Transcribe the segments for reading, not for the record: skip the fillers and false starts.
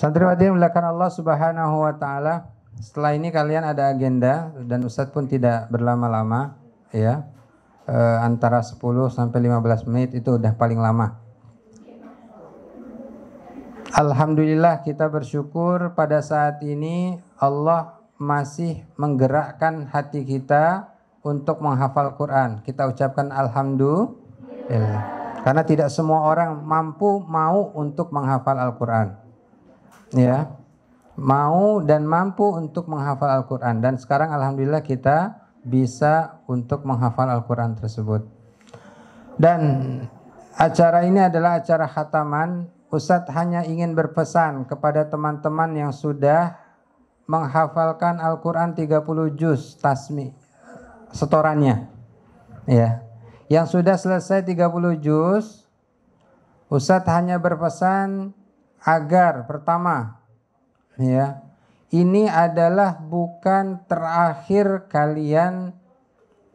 Santriwati yang dimuliakan Allah Subhanahu wa taala, setelah ini kalian ada agenda dan Ustadz pun tidak berlama-lama ya. Antara 10 sampai 15 menit itu udah paling lama. Alhamdulillah kita bersyukur pada saat ini Allah masih menggerakkan hati kita untuk menghafal Quran. Kita ucapkan alhamdulillah. Karena tidak semua orang mau untuk menghafal Al-Quran. Ya, mau dan mampu untuk menghafal Al-Quran. Dan sekarang alhamdulillah kita bisa untuk menghafal Al-Quran tersebut. Dan acara ini adalah acara khataman. Ustadz hanya ingin berpesan kepada teman-teman yang sudah menghafalkan Al-Quran 30 juz tasmi setorannya. Ya. Yang sudah selesai 30 juz, Ustadz hanya berpesan agar pertama, ya, ini adalah bukan terakhir kalian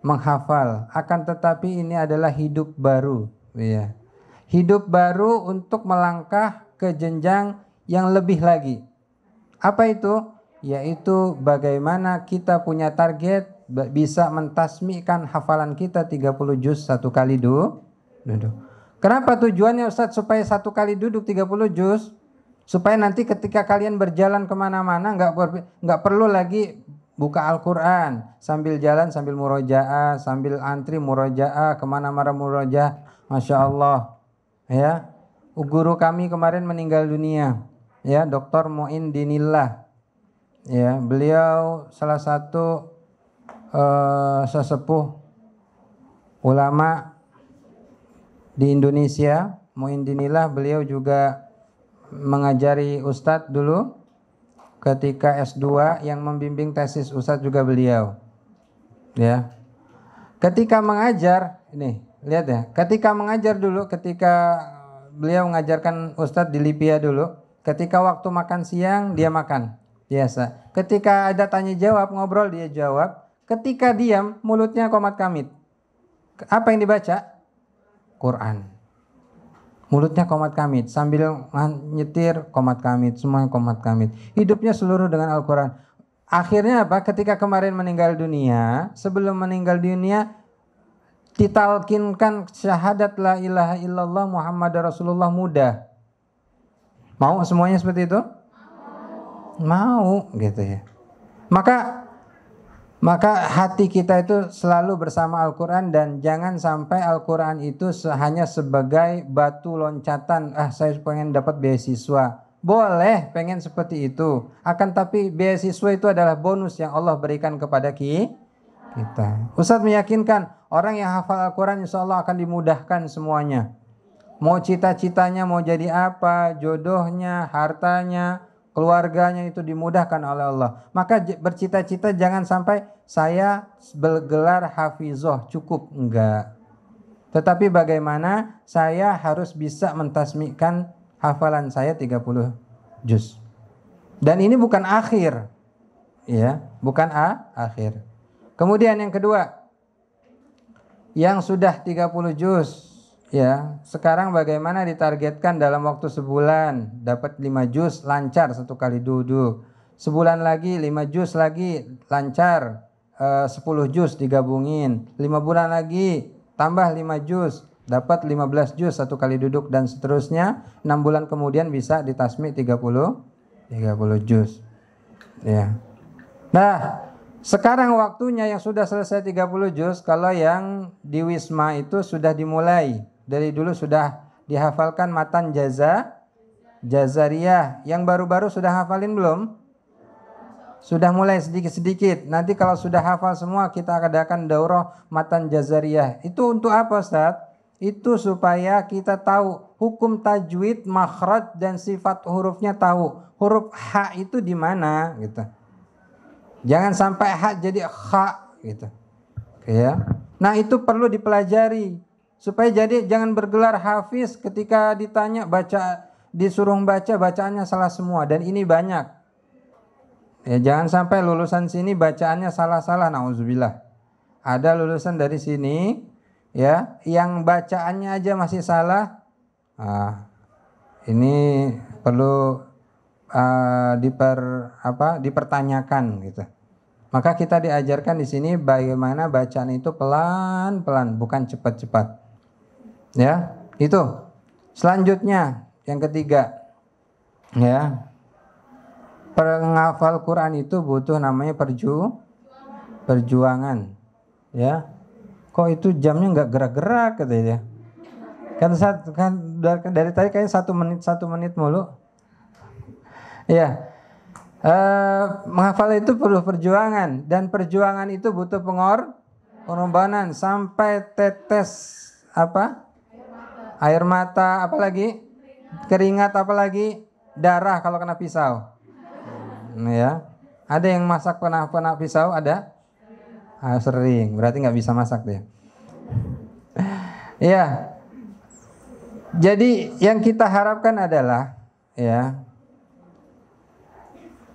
menghafal, akan tetapi ini adalah hidup baru, ya. Hidup baru untuk melangkah ke jenjang yang lebih lagi. Apa itu? Yaitu bagaimana kita punya target bisa mentasmikan hafalan kita 30 juz satu kali duduk. Kenapa tujuannya Ustadz? Supaya satu kali duduk 30 juz, supaya nanti ketika kalian berjalan kemana-mana nggak perlu lagi buka Al-Quran sambil jalan, sambil murojaah, sambil antri murojaah, kemana-mana murojaah. Masya Allah, ya, guru kami kemarin meninggal dunia, ya, Dr. Muin Dinillah, ya, beliau salah satu sesepuh ulama di Indonesia. Muindinillah, beliau juga mengajari Ustadz dulu ketika S2, yang membimbing tesis Ustadz juga beliau. Ya. Ketika mengajar, ini lihat ya, ketika mengajar dulu, ketika beliau mengajarkan Ustadz di Lipia dulu, ketika waktu makan siang dia makan biasa. Ketika ada tanya jawab, ngobrol dia jawab. Ketika diam, mulutnya qomat kamit. Apa yang dibaca? Quran. Mulutnya qomat kamit, sambil nyetir qomat kamit, semuanya qomat kamit. Hidupnya seluruh dengan Al-Quran. Akhirnya apa? Ketika kemarin meninggal dunia, sebelum meninggal dunia ditalkinkan syahadat la ilaha illallah Muhammad Rasulullah mudah. Mau semuanya seperti itu? Mau gitu ya. Maka hati kita itu selalu bersama Al-Quran, dan jangan sampai Al-Quran itu hanya sebagai batu loncatan. Saya pengen dapat beasiswa. Boleh pengen seperti itu. Akan tapi beasiswa itu adalah bonus yang Allah berikan kepada kita. Ustadz meyakinkan orang yang hafal Al-Quran insya Allah akan dimudahkan semuanya. Mau cita-citanya mau jadi apa, jodohnya, hartanya, keluarganya itu dimudahkan oleh Allah. Maka bercita-cita jangan sampai saya bergelar hafizoh cukup, enggak. Tetapi bagaimana saya harus bisa mentasmikan hafalan saya 30 juz. Dan ini bukan akhir. Ya, bukan akhir. Kemudian yang kedua, yang sudah 30 juz, ya, sekarang bagaimana ditargetkan dalam waktu sebulan dapat 5 juz lancar satu kali duduk. Sebulan lagi 5 juz lagi lancar, 10 juz digabungin. 5 bulan lagi tambah 5 juz, dapat 15 juz satu kali duduk, dan seterusnya. 6 bulan kemudian bisa ditasmi 30 juz. Ya. Nah, sekarang waktunya yang sudah selesai 30 juz, kalau yang di Wisma itu sudah dimulai. Dari dulu sudah dihafalkan matan jazariyah. Yang baru-baru sudah hafalin belum? Sudah mulai sedikit-sedikit. Nanti kalau sudah hafal semua, kita adakan daurah matan jazariyah. Itu untuk apa, Ustaz? Itu supaya kita tahu hukum tajwid, makhraj, dan sifat hurufnya tahu. Huruf H itu di mana gitu. Jangan sampai H jadi kha gitu. Ya. Nah, itu perlu dipelajari. Supaya jadi jangan bergelar hafiz ketika ditanya disuruh baca bacaannya salah semua, dan ini banyak. Ya, jangan sampai lulusan sini bacaannya salah-salah, nauzubillah. Ada lulusan dari sini ya yang bacaannya aja masih salah. Ini perlu dipertanyakan gitu. Maka kita diajarkan di sini bagaimana bacaan itu pelan-pelan, bukan cepat-cepat. Ya, itu. Selanjutnya yang ketiga, ya, penghafal Quran itu butuh namanya perjuangan. Ya, kok itu jamnya nggak gerak-gerak katanya. Kan dari tadi kayaknya 1 menit mulu. Ya, menghafal itu perlu perjuangan, dan perjuangan itu butuh pengorbanan sampai tetes air mata, apalagi keringat, apalagi darah kalau kena pisau. Ya, ada yang masak pernah pisau? Ada? Sering, berarti nggak bisa masak dia. Ya, jadi yang kita harapkan adalah, ya,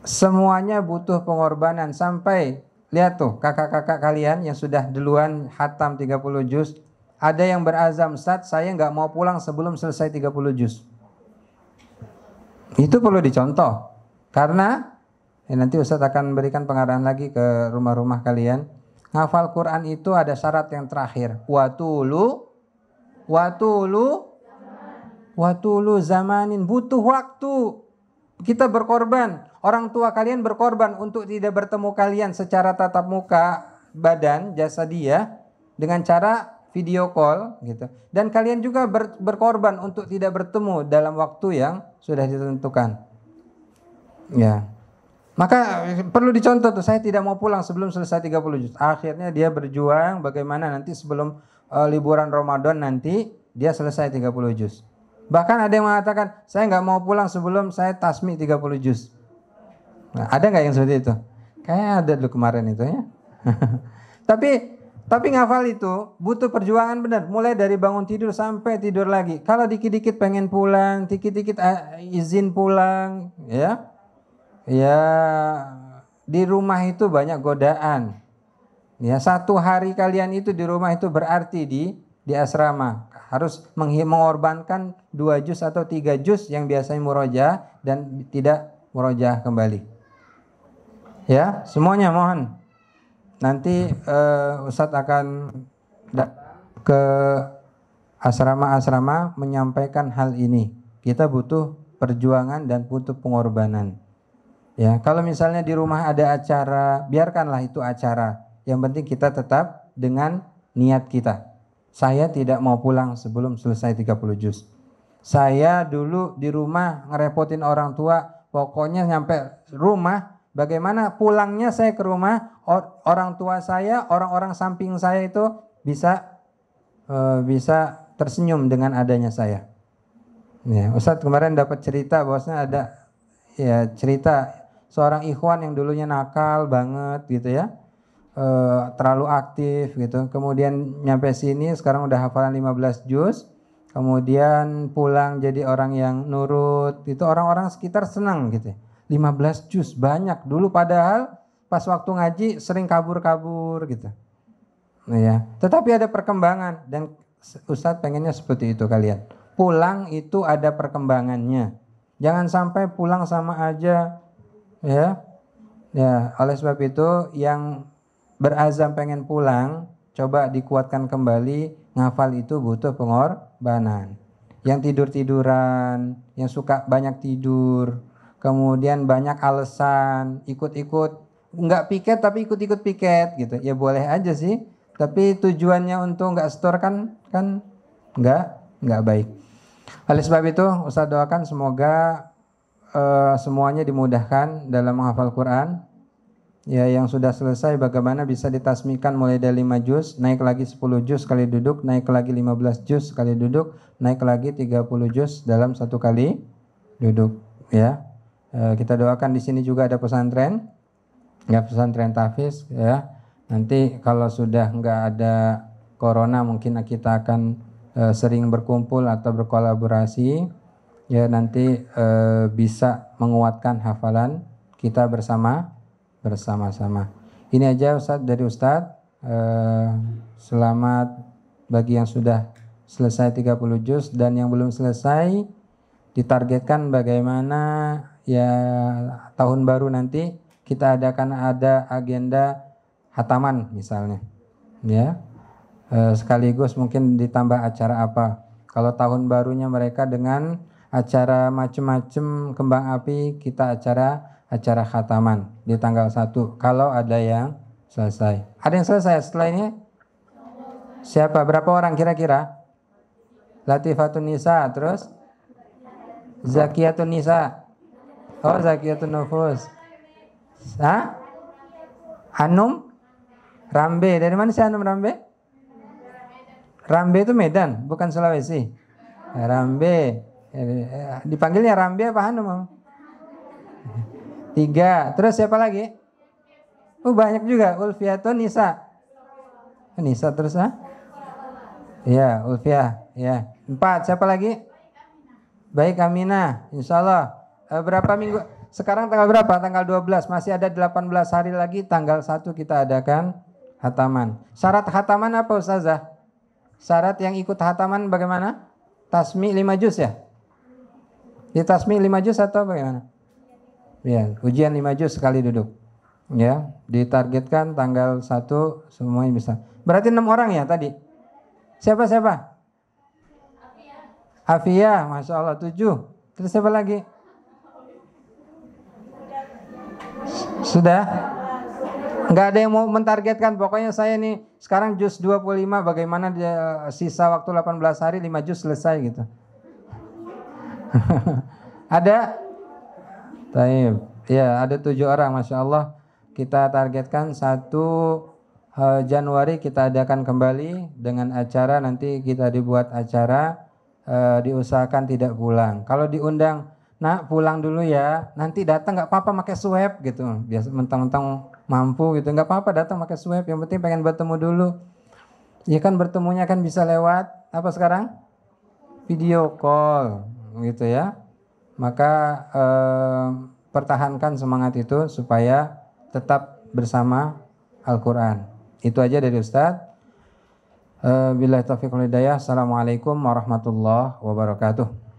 semuanya butuh pengorbanan. Sampai lihat tuh kakak-kakak kalian yang sudah duluan hatam 30 juz, ada yang berazam, Ustaz, saya nggak mau pulang sebelum selesai 30 juz. Itu perlu dicontoh, karena nanti Ustaz akan berikan pengarahan lagi ke rumah-rumah kalian. Ngafal Quran itu ada syarat yang terakhir, watulu zamanin, butuh waktu. Kita berkorban, orang tua kalian berkorban untuk tidak bertemu kalian secara tatap muka, badan, jasadiah, dengan cara video call gitu. Dan kalian juga berkorban untuk tidak bertemu dalam waktu yang sudah ditentukan. Ya. Maka perlu dicontoh tuh, saya tidak mau pulang sebelum selesai 30 juz. Akhirnya dia berjuang bagaimana nanti sebelum liburan Ramadan nanti dia selesai 30 juz. Bahkan ada yang mengatakan, saya nggak mau pulang sebelum saya tasmi 30 juz. Nah, ada nggak yang seperti itu? Kayaknya ada dulu kemarin itu ya. Tapi ngafal itu butuh perjuangan benar. Mulai dari bangun tidur sampai tidur lagi. Kalau dikit-dikit pengen pulang, dikit-dikit izin pulang, ya. Ya, di rumah itu banyak godaan. Ya, 1 hari kalian itu di rumah itu berarti di asrama. Harus mengorbankan 2 juz atau 3 juz yang biasanya murojaah dan tidak murojaah kembali. Ya, semuanya mohon. Nanti Ustadz akan datang ke asrama-asrama menyampaikan hal ini. Kita butuh perjuangan dan butuh pengorbanan. Ya, kalau misalnya di rumah ada acara, biarkanlah itu acara. Yang penting kita tetap dengan niat kita. Saya tidak mau pulang sebelum selesai 30 juz. Saya dulu di rumah ngerepotin orang tua, pokoknya nyampe rumah, bagaimana pulangnya saya ke rumah, orang tua saya, orang-orang samping saya itu bisa tersenyum dengan adanya saya. Ya, Ustadz kemarin dapat cerita bahwasanya ada cerita seorang ikhwan yang dulunya nakal banget gitu ya, terlalu aktif gitu. Kemudian nyampe sini sekarang udah hafalan 15 juz. Kemudian pulang jadi orang yang nurut. Itu orang-orang sekitar senang gitu. 15 juz banyak dulu, padahal pas waktu ngaji sering kabur-kabur gitu. Nah, ya. Tetapi ada perkembangan dan Ustadz pengennya seperti itu kalian. Pulang itu ada perkembangannya. Jangan sampai pulang sama aja ya. Ya, oleh sebab itu yang berazam pengen pulang, coba dikuatkan kembali, ngafal itu butuh pengorbanan. Yang tidur-tiduran, yang suka banyak tidur, kemudian banyak alasan, ikut-ikut, nggak piket tapi ikut-ikut piket gitu. Ya boleh aja sih, tapi tujuannya untuk nggak setor kan nggak baik. Oleh sebab itu, Ustaz doakan semoga semuanya dimudahkan dalam menghafal Quran. Ya, yang sudah selesai bagaimana bisa ditasmikan mulai dari 5 juz, naik lagi 10 juz sekali duduk, naik lagi 15 juz sekali duduk, naik lagi 30 juz dalam 1 kali duduk ya. Kita doakan di sini juga ada pesantren. Ya, pesantren tahfiz ya. Nanti kalau sudah enggak ada corona mungkin kita akan sering berkumpul atau berkolaborasi ya, nanti bisa menguatkan hafalan kita bersama-sama. Ini aja Ustadz dari Ustadz. Selamat bagi yang sudah selesai 30 juz dan yang belum selesai, ditargetkan bagaimana ya tahun baru nanti kita ada agenda khataman misalnya, ya. Sekaligus mungkin ditambah acara apa. Kalau tahun barunya mereka dengan acara macam-macam kembang api, kita acara khataman di tanggal 1 kalau ada yang selesai. Ada yang selesai setelah ini? Siapa? Berapa orang kira-kira? Latifatun Nisa, terus Zakiyatun Nisa. Oh, Zakiyatun Nufus. Hah? Hanum Rambe. Dari mana sih Hanum Rambe? Rambe itu Medan, bukan Sulawesi. Rambe. Dipanggilnya Rambe apa Hanum? 3. Terus siapa lagi? Banyak juga. Ulfiatun Nisa. Nisa terus Ya, Ulfiah. Ya. 4. Siapa lagi? Baik Aminah. Insyaallah. Berapa minggu? Sekarang tanggal berapa? Tanggal 12. Masih ada 18 hari lagi. Tanggal 1 kita adakan khataman. Syarat khataman apa Ustazah? Syarat yang ikut khataman bagaimana? Tasmi 5 juz ya? Di tasmi 5 juz atau bagaimana? Ya, ujian 5 juz sekali duduk. Ya, ditargetkan tanggal 1 semuanya bisa. Berarti 6 orang ya tadi? Siapa? Afia, Masya Allah 7. Terus siapa lagi? Sudah? Nggak ada yang mau mentargetkan. Pokoknya saya nih sekarang juz 25. Bagaimana dia sisa waktu 18 hari 5 juz selesai gitu. Ada? Taib. Ya, ada 7 orang, Masya Allah. Kita targetkan 1 Januari kita adakan kembali dengan acara. Nanti kita dibuat acara, diusahakan tidak pulang. Kalau diundang, nak pulang dulu ya, nanti datang nggak apa-apa pakai swab gitu. Biasa mentang-mentang mampu gitu, nggak apa-apa datang pakai swab. Yang penting pengen bertemu dulu. Ya kan bertemunya kan bisa lewat apa sekarang? Video call gitu ya. Maka pertahankan semangat itu supaya tetap bersama Al-Quran. Itu aja dari Ustadz. Billahi taufiq wal hidayah. Assalamualaikum warahmatullahi wabarakatuh.